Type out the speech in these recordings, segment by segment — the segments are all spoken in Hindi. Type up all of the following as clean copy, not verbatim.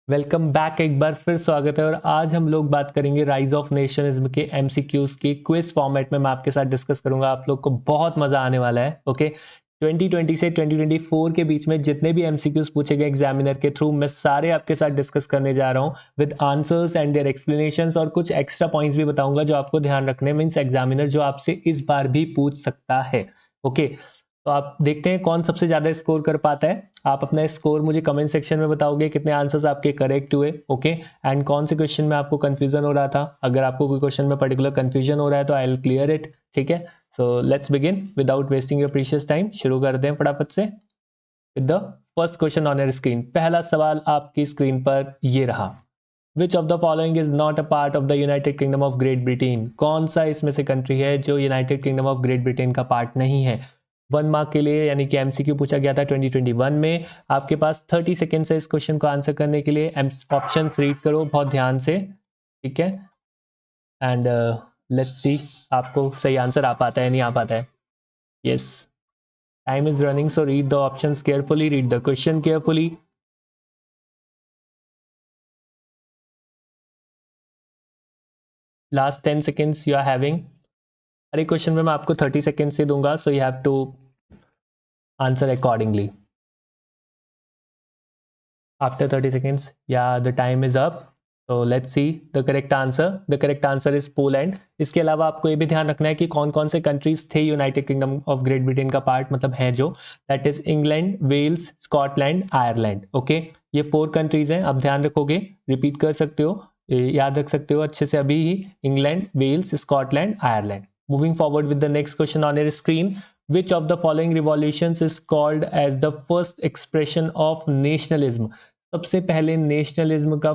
Welcome back. एक बार फिर स्वागत है और आज हम लोग बात करेंगे राइज ऑफ नेशनलिज्म के एमसीक्यूज की क्विज फॉर्मेट में मैं आपके साथ डिस्कस करूंगा। आप लोग को बहुत मजा आने वाला है। ओके, 2020 से 2024 के बीच में जितने भी एमसीक्यूज पूछे गए एग्जामिनर के थ्रू मैं सारे आपके साथ डिस्कस करने जा रहा हूं with answers and their explanations, और कुछ एक्स्ट्रा पॉइंट्स भी बताऊंगा जो आपको ध्यान रखने मीन्स एग्जामिनर जो आपसे इस बार भी पूछ सकता है। ओके, तो आप देखते हैं कौन सबसे ज्यादा स्कोर कर पाता है। आप अपना स्कोर मुझे कमेंट सेक्शन में बताओगे कितने आंसर्स आपके करेक्ट हुए। ओके, एंड कौन से क्वेश्चन में आपको कंफ्यूजन हो रहा था। अगर आपको कोई क्वेश्चन में पर्टिकुलर कंफ्यूजन हो रहा है तो आई विल क्लियर इट। ठीक है, so let's begin without wasting your precious time. शुरू करते हैं फटाफट से with the first question on your screen. पहला सवाल आपकी स्क्रीन पर ये रहा। Which of the following is not a part of the United Kingdom of Great Britain. कौन सा इसमें से कंट्री है जो United Kingdom of Great Britain का पार्ट नहीं है। 1 मार्क के लिए यानी कि एमसीक्यू पूछा गया था 2021 में। आपके पास 30 सेकेंड है इस क्वेश्चन को आंसर करने के लिए। ऑप्शन रीड करो बहुत ध्यान से, ठीक है, एंड लेट्स सी आपको सही आंसर आ पाता है नहीं आ पाता है। Yes, time is running, so read the options carefully, read the question carefully. Last 10 seconds you are having. हर एक क्वेश्चन में मैं आपको 30 सेकेंड से दूंगा, so you have to answer accordingly. After 30 seconds, yeah, the time is up. So let's see the correct answer. The correct answer is Poland. इसके अलावा आपको ये भी ध्यान रखना है कि कौन कौन से कंट्रीज थे United Kingdom of Great Britain का पार्ट, मतलब है जो, that is England, Wales, Scotland, Ireland. Okay, ये 4 कंट्रीज हैं। आप ध्यान रखोगे, रिपीट कर सकते हो, याद रख सकते हो अच्छे से अभी ही। England, Wales, Scotland, Ireland. Moving forward with the next question on your screen. Which of the following revolutions is called as the first expression of nationalism? सबसे पहले नेशनलिज्म का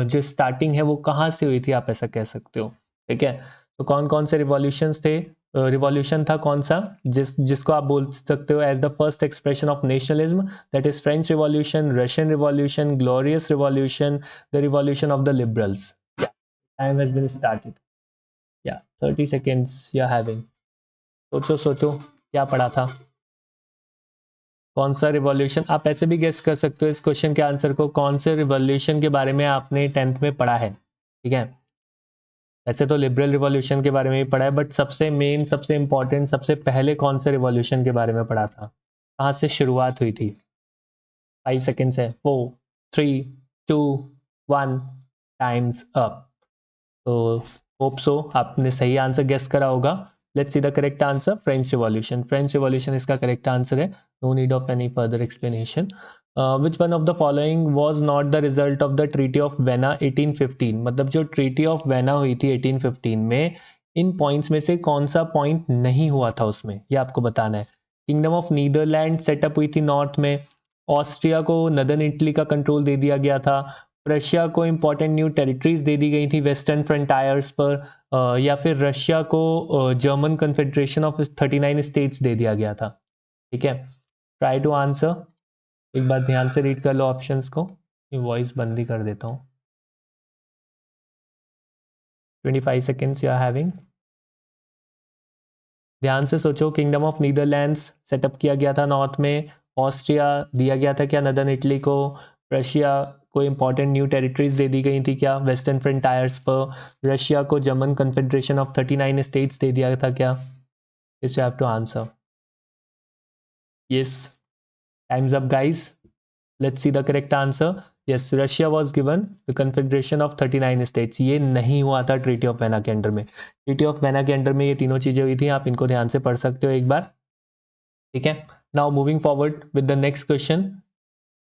जो स्टार्टिंग है वो कहाँ से हुई थी, आप ऐसा कह सकते हो। ठीक है, तो कौन कौन से रिवॉल्यूशंस थे। रिवॉल्यूशन था कौन सा जिसको आप बोल सकते हो as the first expression of nationalism, that is French revolution, Russian revolution, glorious revolution, the revolution of the liberals. Time has been started, या 30 सेकेंड्स यू आर हैविंग। सोचो सोचो क्या पढ़ा था, कौन सा रिवॉल्यूशन। आप ऐसे भी गेस कर सकते हो इस क्वेश्चन के आंसर को, कौन से रिवॉल्यूशन के बारे में आपने 10th में पढ़ा है। ठीक है, ऐसे तो लिबरल रिवॉल्यूशन के बारे में भी पढ़ा है, बट सबसे मेन, सबसे इंपॉर्टेंट, सबसे पहले कौन से रिवॉल्यूशन के बारे में पढ़ा था, कहाँ से शुरुआत हुई थी। 5 सेकेंड्स है। 4, 3, 2, 1, टाइम्स अप। तो होप सो आपने सही आंसर गेस करा होगा। Let's see the correct answer, French revolution. French revolution इसका करेक्ट आंसर है। No need of any further explanation. Which one of the following was not the result of the treaty of Vienna 1815। मतलब जो ट्रीटी ऑफ वेना हुई थी 1815 में, इन पॉइंट्स में से कौन सा पॉइंट नहीं हुआ था उसमें, ये आपको बताना है। किंगडम ऑफ नीदरलैंड सेटअप हुई थी नॉर्थ में, ऑस्ट्रिया को नदर्न इटली का कंट्रोल दे दिया गया था, रशिया को इंपॉर्टेंट न्यू टेरिटरीज दे दी गई थी वेस्टर्न फ्रंटायर्स पर, या फिर रशिया को जर्मन कन्फेडरेशन ऑफ 39 स्टेट्स दे दिया गया था। ठीक है, ट्राई टू आंसर। एक बार ध्यान से रीड कर लो ऑप्शंस को। ये वॉइस बंद ही कर देता हूँ। 25 सेकेंड्स यू आर हैविंग। ध्यान से सोचो, किंगडम ऑफ नीदरलैंड्स सेटअप किया गया था नॉर्थ में, ऑस्ट्रिया दिया गया था क्या नदर्न इटली को, रशिया को इंपॉर्टेंट न्यू टेरिटरीज दे दी गई थी क्या वेस्टर्न फ्रंटायर्स पर, रशिया को जर्मन कन्फेडरेशन ऑफ 39 स्टेट्स दे दिया था क्या। इस you have to answer. Yes, times up guys, let's see the correct answer. Yes, Russia was given the confederation of 39 states. ये नहीं हुआ था ट्रीटी ऑफ वेना के अंडर में। ट्रीटी ऑफ वेना के अंडर में ये तीनों चीजें हुई थी, आप इनको ध्यान से पढ़ सकते हो एक बार। ठीक है, now moving forward with the next question,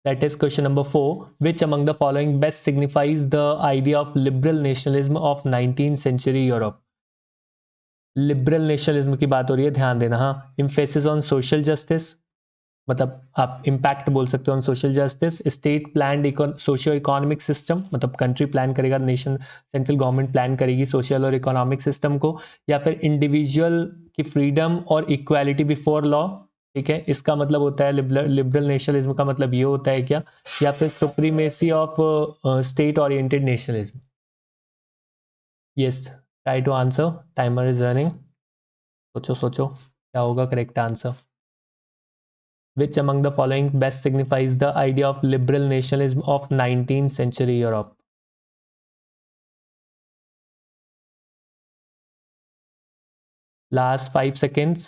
that is question number 4. Which among the following best signifies the idea of liberal nationalism of 19th century Europe? Liberal nationalism की बात हो रही है, ध्यान देना। हाँ, इम्फेसिस ऑन सोशल जस्टिस, मतलब आप इम्पैक्ट बोल सकते हो on social justice, state plan socio economic system, मतलब कंट्री प्लान करेगा, नेशन सेंट्रल गवर्नमेंट प्लान करेगी सोशल और इकोनॉमिक सिस्टम को, या फिर इंडिविजुअल की फ्रीडम और इक्वालिटी बिफोर लॉ। ठीक है, इसका मतलब होता है लिबरल नेशनलिज्म का मतलब ये होता है क्या, या फिर supremacy of state oriented nationalism. Yes, try to answer, timer is running. सोचो सोचो क्या होगा correct answer. Which among the following best signifies the idea of liberal nationalism of 19th century Europe? Last 5 seconds.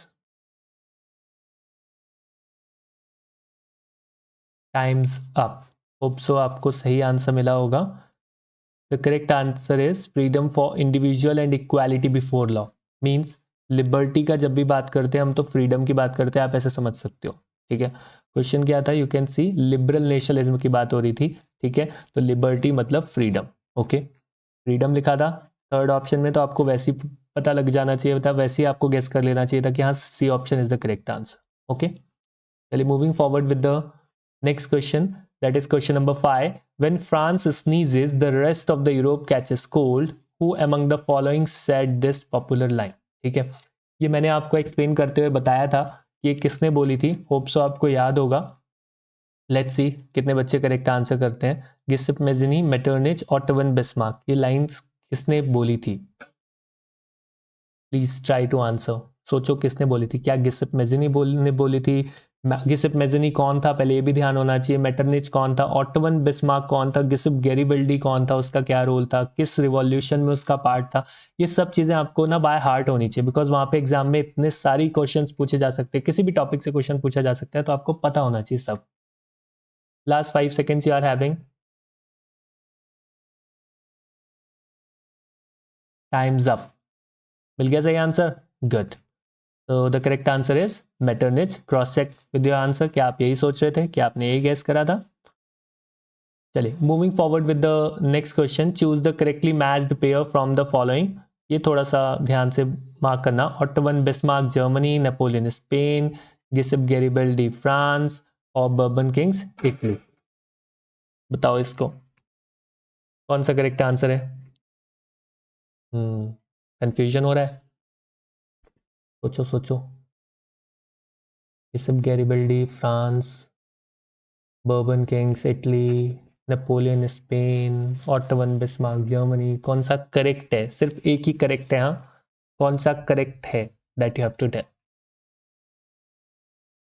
Time's up. Hope so आपको सही आंसर मिला होगा. The correct answer is freedom for individual and equality before law. Means liberty का जब भी बात करते हैं हम तो फ्रीडम की बात करते हैं, आप ऐसे समझ सकते हो. ठीक है, क्वेश्चन क्या था, you can see liberal nationalism की बात हो रही थी. ठीक है, तो लिबर्टी मतलब फ्रीडम. ओके, फ्रीडम लिखा था थर्ड ऑप्शन में, तो आपको वैसे ही पता लग जाना चाहिए था, वैसे ही आपको गेस कर लेना चाहिए था कि हाँ C option is the correct answer. Okay, चलिए moving forward with the next question, that is question number 5. When France sneezes, the rest of the Europe catches cold. Who among the following said this popular line? ठीक है, ये मैंने आपको एक्सप्लेन करते हुए बताया था कि ये किसने बोली थी. होप सो आपको याद होगा. लेट्स सी कितने बच्चे करेक्ट आंसर करते हैं. Giuseppe Mazzini, Metternich, otto von Bismarck, ये लाइंस किसने बोली थी? Please try to answer. सोचो किसने बोली थी. क्या गिसिप मेजिनी ने बोली थी? गिसिप मेजिनी कौन था, पहले ये भी ध्यान होना चाहिए. मेटरनिच कौन था? ऑटोवन बिस्मार्क कौन था? गिसिप गैरिबल्डी कौन था, उसका क्या रोल था, किस रिवॉल्यूशन में उसका पार्ट था? ये सब चीज़ें आपको ना बाय हार्ट होनी चाहिए, बिकॉज वहाँ पे एग्जाम में इतने सारी क्वेश्चंस पूछे जा सकते हैं, किसी भी टॉपिक से क्वेश्चन पूछा जा सकता है, तो आपको पता होना चाहिए सब. Last 5 seconds you are having. Times up. मिल गया सही आंसर? गुड. तो the correct answer is Metternich. Cross check with your answer. क्या आप यही सोच रहे थे, क्या आपने यही गेस करा था? चलिए moving forward with the next question. Choose the correctly matched pair from the following. ये थोड़ा सा ध्यान से मार्क करना. Otto von Bismarck Germany, Napoleon Spain, Giuseppe Garibaldi France और बर्बन किंग्स इटली. बताओ इसको कौन सा करेक्ट आंसर है? कंफ्यूजन हो रहा है? सोचो सोचो. Giuseppe Garibaldi France, Bourbon kings Italy, Napoleon Spain, Otto von Bismarck Germany, कौन सा करेक्ट है? सिर्फ एक ही करेक्ट है. हाँ, कौन सा करेक्ट है that you have to tell.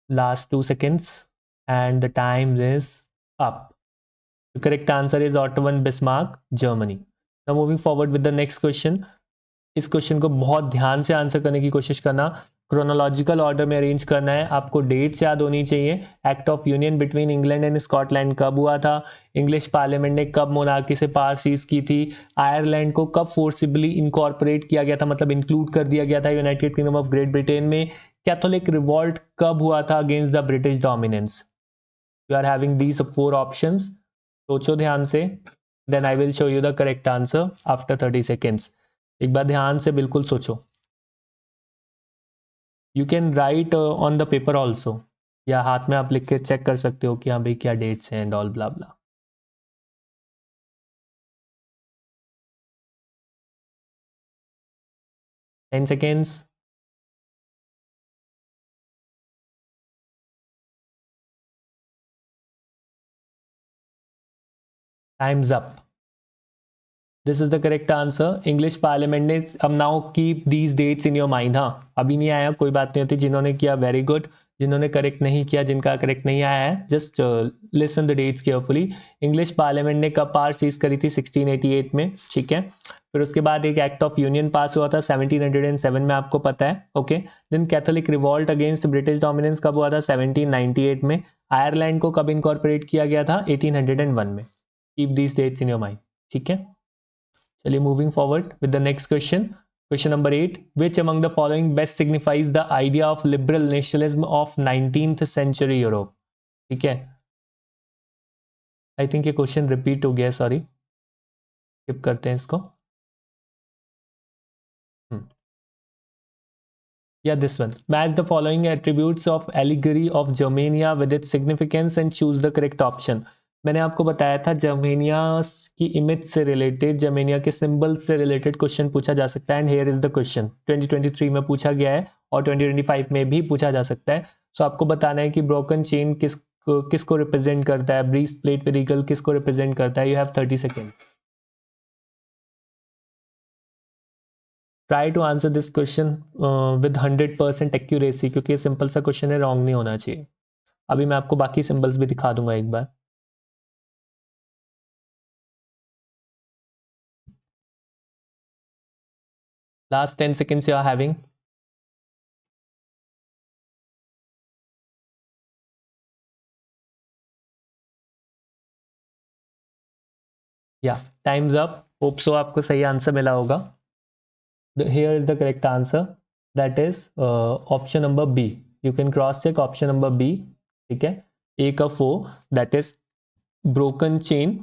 Last 2 seconds and the time is up. The correct answer is Ottoman Bismarck, Germany. Now moving forward with the next question. इस क्वेश्चन को बहुत ध्यान से आंसर करने की कोशिश करना. क्रोनोलॉजिकल ऑर्डर में अरेंज करना है. आपको डेट्स याद होनी चाहिए. Act of union between England and Scotland कब हुआ था? इंग्लिश पार्लियामेंट ने कब मोनार्की से पावर सीज की थी? आयरलैंड को कब फोर्सिबली इनकॉर्पोरेट किया गया था, मतलब इंक्लूड कर दिया गया था United Kingdom of Great Britain में? कैथोलिक रिवॉल्ट कब हुआ था against the British dominance? You are having these 4 options. सोचो ध्यान से, then I will show you the correct answer after 30 seconds. एक बार ध्यान से बिल्कुल सोचो. You can write on the paper also, या हाथ में आप लिख के चेक कर सकते हो कि हाँ भाई क्या डेट्स हैं and all blah blah. 10 seconds. Times up. This is the correct answer. English parliament ने, अब now keep these dates in your mind. हाँ, अभी नहीं आया कोई बात नहीं होती. जिन्होंने किया वेरी गुड, जिन्होंने करेक्ट नहीं किया, जिनका करेक्ट नहीं आया है, just listen the dates carefully. English parliament ने कब पावर सीज करी थी? 1688 में. ठीक है, फिर उसके बाद एक एक्ट ऑफ यूनियन पास हुआ था 1707 में, आपको पता है. Okay, then Catholic revolt against British dominance कब हुआ था? 1798 में. आयरलैंड को कब इनकॉर्पोरेट किया गया था? 1801 में. Keep these dates in your mind. ठीक है, चलिए moving forward with the next question. Question number 8. Which among the following best signifies the idea of liberal nationalism of 19th century Europe? ठीक है, आई थिंक ये क्वेश्चन रिपीट हो गया, सॉरी, स्किप करते हैं इसको. या this one. Match the following attributes of allegory of Germania with its significance and choose the correct option. मैंने आपको बताया था जर्मेनिया की इमेज से रिलेटेड, जर्मेनिया के सिंबल से रिलेटेड क्वेश्चन पूछा जा सकता है. And here is the question. 2023 में पूछा गया है और 2025 में भी पूछा जा सकता है. सो आपको बताना है कि ब्रोकन चेन किसको रिप्रेजेंट करता है, ब्रीस्ट प्लेट विद ईगल किसको रिप्रेजेंट करता है. You have 30 seconds. Try to answer this question with 100% accuracy, क्योंकि ये सिंपल सा क्वेश्चन है, रॉन्ग नहीं होना चाहिए. अभी मैं आपको बाकी सिंबल्स भी दिखा दूंगा एक बार। Last 10 seconds you are having. या टाइम्स अप। होप सो आपको सही आंसर मिला होगा। Here is the correct answer, that is option number B. You can cross check option number B। ठीक है, A का 4 that is broken chain।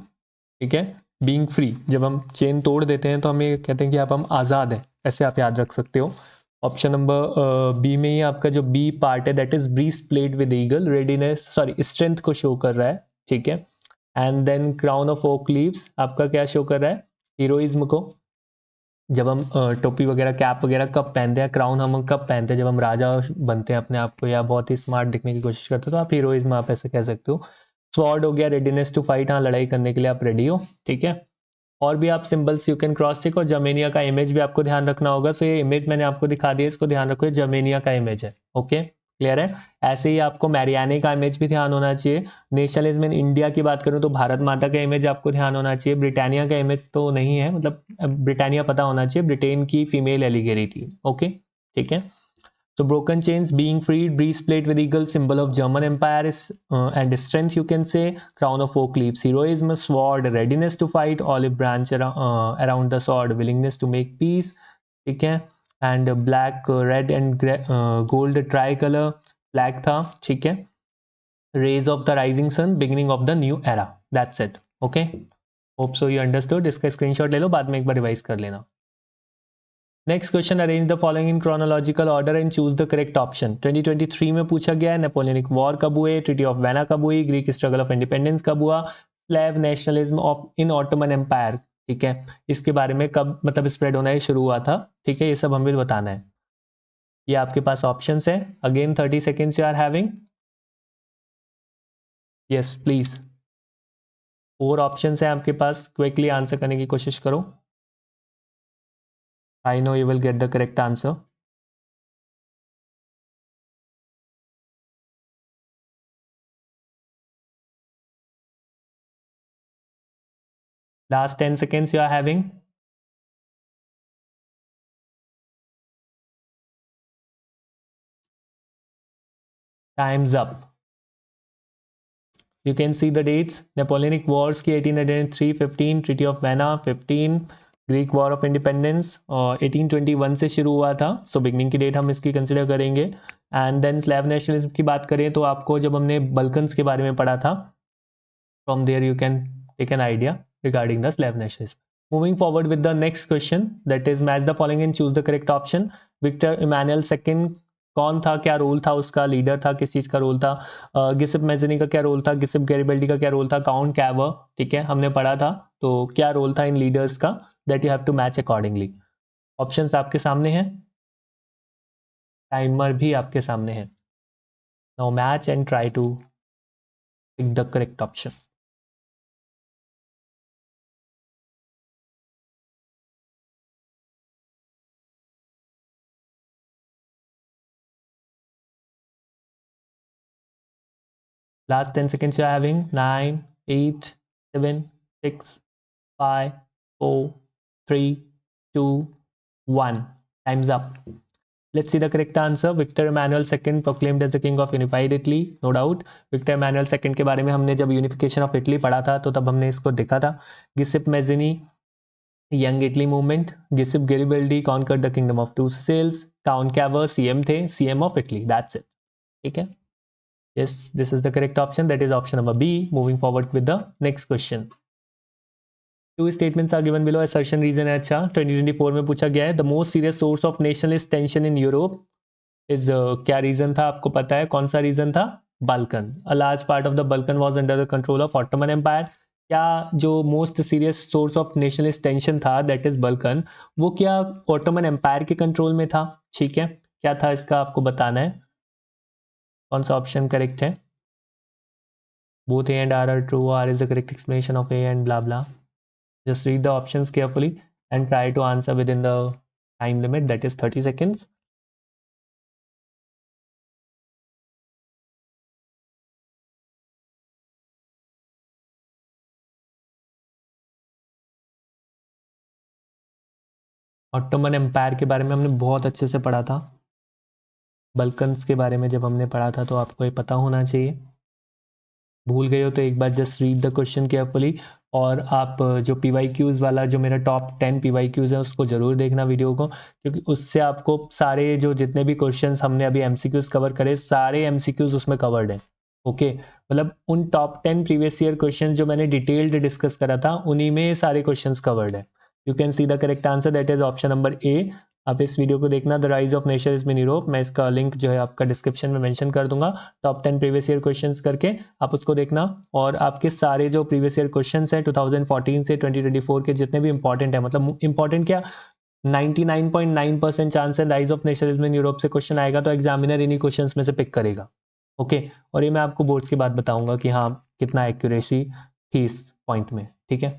ठीक है, बीइंग फ्री, जब हम चेन तोड़ देते हैं तो हमें कहते हैं कि आप हम आज़ाद हैं, ऐसे आप याद रख सकते हो। ऑप्शन नंबर बी में ही आपका जो बी पार्ट है that is breast plate with eagle, readiness sorry strength को शो कर रहा है। ठीक है, and then crown of oak leaves आपका क्या शो कर रहा है, हीरोइज्म को। जब हम टोपी वगैरह कैप वगैरह कब पहनते हैं, क्राउन हम कब पहनते हैं, जब हम राजा बनते हैं अपने आप को या बहुत ही स्मार्ट दिखने की कोशिश करते हो, तो आप हीरोइज्म आप ऐसे कह सकते हो। स्वॉर्ड हो गया रेडीनेस टू फाइट, हाँ लड़ाई करने के लिए आप रेडी हो। ठीक है, और भी आप symbols you can cross check, और जर्मेनिया का इमेज भी आपको ध्यान रखना होगा। सो ये इमेज मैंने आपको दिखा दिया, इसको ध्यान रखो, ये जर्मेनिया का इमेज है। ओके, क्लियर है। ऐसे ही आपको मैरियाने का इमेज भी ध्यान होना चाहिए। नेशनलिज्म इन इंडिया की बात करूं तो भारत माता का इमेज आपको ध्यान होना चाहिए। ब्रिटानिया का इमेज तो नहीं है, मतलब ब्रिटानिया पता होना चाहिए, ब्रिटेन की फीमेल एलिगेरी थी। ओके, ठीक है। So broken chains, being freed, breastplate with eagle, symbol of German Empire is and strength you can say. Crown of oak leaves, heroism, sword, readiness to fight, olive branch around the sword, willingness to make peace. ठीक है, and black, red and gold tricolor black था। ठीक है, rays of the rising sun, beginning of the new era. That's it. Okay. Hope so you understood. इसका स्क्रीनशॉट ले लो, बाद में एक बार रिवाइज कर लेना। Next question, arrange the following in chronological order and choose the correct option. 2023 में पूछा गया है नेपोलियनिक वॉर कब हुए, ट्रीटी ऑफ वेना कब हुई, ग्रीक स्ट्रगल ऑफ इंडिपेंडेंस कब हुआ, Slav nationalism of in Ottoman empire. ठीक है, इसके बारे में कब मतलब स्प्रेड होना ही शुरू हुआ था। ठीक है, ये सब हमें बताना है। ये आपके पास ऑप्शन है। Again 30 seconds you are having. Yes please, 4 option है आपके पास, क्विकली आंसर करने की कोशिश करो। I know you will get the correct answer. Last 10 seconds you are having. Time's up. You can see the dates. Napoleonic Wars की 1803 15, Treaty of Vienna 15, Greek war of independence और 1821 से शुरू हुआ था। सो बिगनिंग की डेट हम इसकी कंसिडर करेंगे। एंड देन स्लैव नेशनलिज्म की बात करें तो आपको जब हमने बल्कन्स के बारे में पढ़ा था, from there you can take an idea regarding the Slav nationalism. Moving forward with the next question that is match the following and choose the correct option. Victor Emmanuel second कौन था, क्या रोल था उसका, लीडर था, किस चीज का रोल था। गिसिप मैजनी का क्या रोल था, गिसिप गैरिबल्डी का क्या रोल था, काउंट कैवर। ठीक है, हमने पढ़ा था, तो क्या रोल था इन लीडर्स का, that you have to match accordingly. Options आपके सामने हैं, टाइमर भी आपके सामने है। Now match and try to pick the correct option. Last 10 seconds you are having. 9, 8, 7, 6, 5, 4, 3, 2, 1. Time's up. Let's see the correct answer. Victor Emmanuel II proclaimed as the king of unified Italy. No doubt. Victor Emmanuel II के बारे में हमने जब यूनिफिकेशन ऑफ इटली पढ़ा था तो तब हमने इसको देखा था। Giuseppe Mazzini, young Italy movement, Giuseppe Garibaldi conquered the kingdom of two Sicilies, Count Cavour CM थे, CM of Italy. That's it. ठीक है, yes, this is the correct option, that is option number B. Moving forward with the next question. Two statements are given below. Assertion reason है अच्छा 2024 में पूछा गया है, the most serious source of nationalist tension in Europe is क्या रीजन था आपको पता है, कौन सा रीजन था, Balkan. A large part of the Balkan was under the control of Ottoman Empire. क्या जो most serious source of nationalist tension था दैट इज बल्कन, वो क्या ऑटोमन एम्पायर के कंट्रोल में था। ठीक है, क्या था इसका आपको बताना है, कौन सा ऑप्शन करेक्ट है। Both A and R are true. R is the correct explanation of A and blah blah. Just read the options carefully and try to answer within the time limit, that is 30 seconds. Ottoman empire के बारे में हमने बहुत अच्छे से पढ़ा था। बल्कन्स के बारे में जब हमने पढ़ा था तो आपको ये पता होना चाहिए। भूल गए हो तो एक बार just read the question carefully. और आप जो PYQs वाला जो मेरा टॉप 10 PYQs है उसको ज़रूर देखना वीडियो को, क्योंकि उससे आपको सारे जो जितने भी क्वेश्चंस हमने अभी MCQs कवर करे सारे MCQs उसमें कवर्ड है। ओके, मतलब उन टॉप 10 प्रीवियस ईयर क्वेश्चन जो मैंने डिटेल्ड डिस्कस करा था उन्हीं में सारे क्वेश्चंस कवर्ड है। You can see the correct answer, that is option number A. आप इस वीडियो को देखना, the rise of nationalism in Europe. मैं इसका लिंक जो है आपका डिस्क्रिप्शन में मेंशन कर दूंगा, टॉप 10 प्रीवियस ईयर क्वेश्चंस करके आप उसको देखना। और आपके सारे जो प्रीवियस ईयर क्वेश्चंस हैं 2014 से 2024 के जितने भी इंपॉर्टेंट है, मतलब इंपॉर्टेंट क्या, 99.9% चांस है rise of nationalism in Europe से क्वेश्चन आएगा, तो एग्जामिनर इन्हीं क्वेश्चंस में से पिक करेगा। ओके, और ये मैं आपको बोर्ड्स के बाद बताऊंगा कि हाँ कितना एक्यूरेसी थी इस पॉइंट में। ठीक है,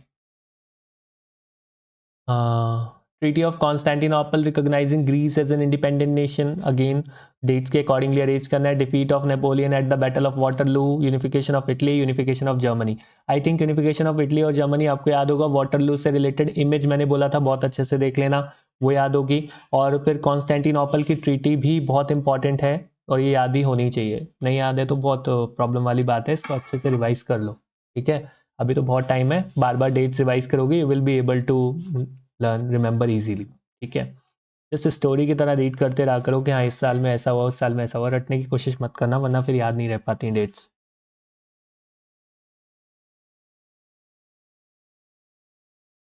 treaty of Constantinople recognizing Greece as an independent nation, again dates के अकॉर्डिंगली अरेंज करना है। Defeat of Napoleon at the battle of Waterloo, unification of Italy, unification of Germany. I think unification of Italy और जर्मनी आपको याद होगा, वाटरलू से रिलेटेड इमेज मैंने बोला था, बहुत अच्छे से देख लेना, वो याद होगी। और फिर कॉन्स्टेंटिनोपल की ट्रीटी भी बहुत इंपॉर्टेंट है और ये याद ही होनी चाहिए, नहीं याद है तो बहुत प्रॉब्लम वाली बात है, इसको अच्छे से रिवाइज कर लो। ठीक है, अभी तो बहुत टाइम है, बार बार डेट्स रिवाइज करोगे you will be able to learn remember easily. ठीक है, जैसे स्टोरी की तरह रीड करते रहा करो कि हाँ इस साल में ऐसा हुआ, उस साल में ऐसा हुआ, रटने की कोशिश मत करना वरना फिर याद नहीं रह पाती dates.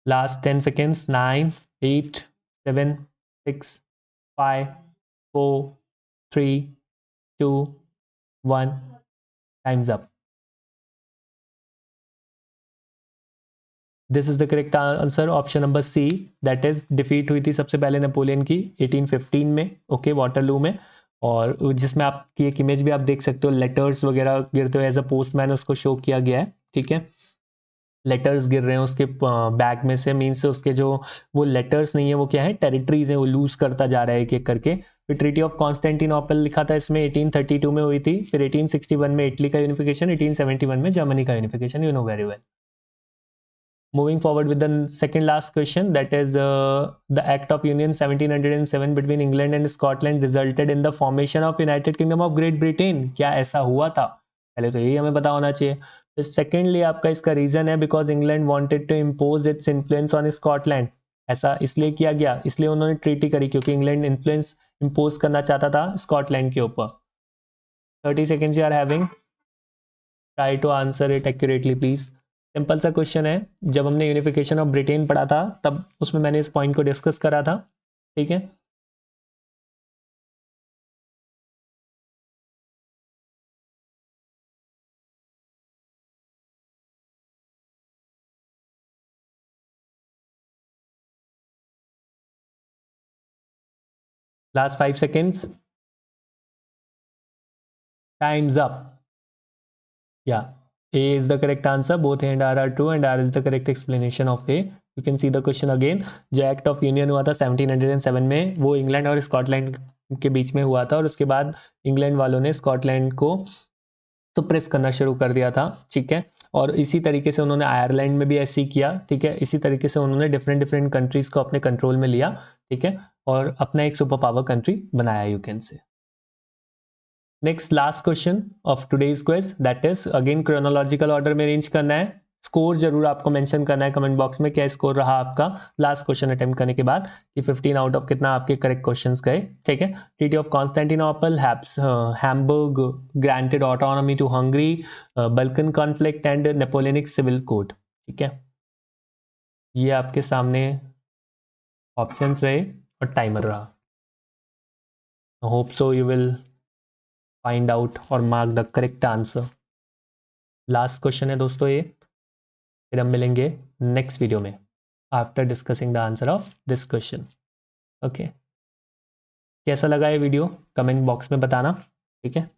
Last 10 seconds, 9, 8, 7, 6, 5, 4, 3, 2, 1, times up. This is the correct answer, option number C, that is defeat हुई थी सबसे पहले नेपोलियन की 1815 में, ओके, वाटरलू में। और जिसमें आपकी एक इमेज भी आप देख सकते हो, लेटर्स वगैरह गिरते हुए एज अ पोस्टमैन उसको शो किया गया है। ठीक है, लेटर्स गिर रहे हैं उसके बैग में से, मीन्स उसके जो वो लेटर्स नहीं है वो क्या है, टेरिटरीज है, वो लूज करता जा रहा है एक एक करके। फिर ट्रीटी ऑफ कॉन्स्टेंटिनोपल लिखा था इसमें 1832 में हुई थी, फिर 1861 में इटली का यूनिफिकेशन, 1871 में जर्मनी का unification, you know very well. Moving forward with the second last question, that is the Act of Union 1707 between England and Scotland resulted in the formation of United Kingdom of Great Britain. क्या ऐसा हुआ था? पहले तो यही हमें पता होना चाहिए। तो सेकेंडली आपका इसका रीजन है because England wanted to impose its influence on Scotland. ऐसा इसलिए किया गया, इसलिए उन्होंने ट्रीटी करी क्योंकि इंग्लैंड इन्फ्लुएंस इम्पोज करना चाहता था स्कॉटलैंड के ऊपर। 30 seconds you are having, try to answer it accurately please. Simple सा क्वेश्चन है, जब हमने यूनिफिकेशन ऑफ ब्रिटेन पढ़ा था तब उसमें मैंने इस पॉइंट को डिस्कस करा था। ठीक है, लास्ट 5 seconds, टाइम्स अप। या A is the correct answer, both A and R are true and R is the correct explanation of A. You can see the question again. जो एक्ट ऑफ यूनियन हुआ था 1707 में, वो इंग्लैंड और स्कॉटलैंड के बीच में हुआ था और उसके बाद इंग्लैंड वालों ने स्कॉटलैंड को सप्रेस करना शुरू कर दिया था। ठीक है, और इसी तरीके से उन्होंने आयरलैंड में भी ऐसे ही किया। ठीक है, इसी तरीके से उन्होंने डिफरेंट डिफरेंट कंट्रीज को अपने कंट्रोल में लिया। ठीक है, और अपना एक सुपर पावर कंट्री बनाया, you can say. Next last question of today's quiz, that is again chronological order में अरेंज करना है। स्कोर जरूर आपको मेंशन करना है कमेंट बॉक्स में, क्या स्कोर रहा आपका लास्ट क्वेश्चन अटेम्प्ट करने के बाद, कि 15 आउट ऑफ कितना आपके करेक्ट क्वेश्चंस गए। ठीक है, treaty of Constantinople, Habsburg granted autonomy to Hungary, Balkan conflict and Napoleonic civil code. ठीक है, ये आपके सामने ऑप्शंस रहे और टाइमर रहा। Hope so you will find out और mark the correct answer. Last question है दोस्तों ये, फिर हम मिलेंगे नेक्स्ट वीडियो में after discussing the answer of this question. Okay, कैसा लगा ये वीडियो कमेंट बॉक्स में बताना। ठीक है,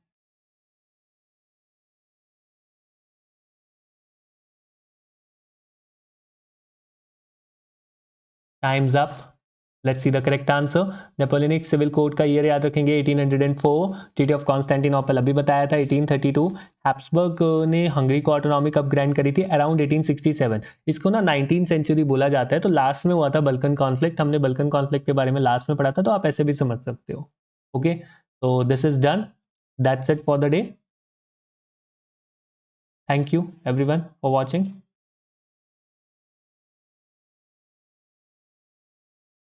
times up. Let's see the correct answer. Napoleonic civil code का ईयर याद रखेंगे 1804। ट्रीटी ऑफ कॉन्स्टेंटिनोपल अभी बताया था 1832। हैप्सबर्ग ने हंगरी को ऑटोनॉमी कब ग्रांट करी थी? अराउंड 1867। इसको ना 19th सेंचुरी बोला जाता है, तो लास्ट में हुआ था बल्कन कॉन्फ्लिक्ट। हमने बल्कन कॉन्फ्लिक्ट के बारे में लास्ट में पढ़ा था, तो आप ऐसे भी समझ सकते हो। ओके, तो this is done, that's it for the day. Thank you everyone for watching.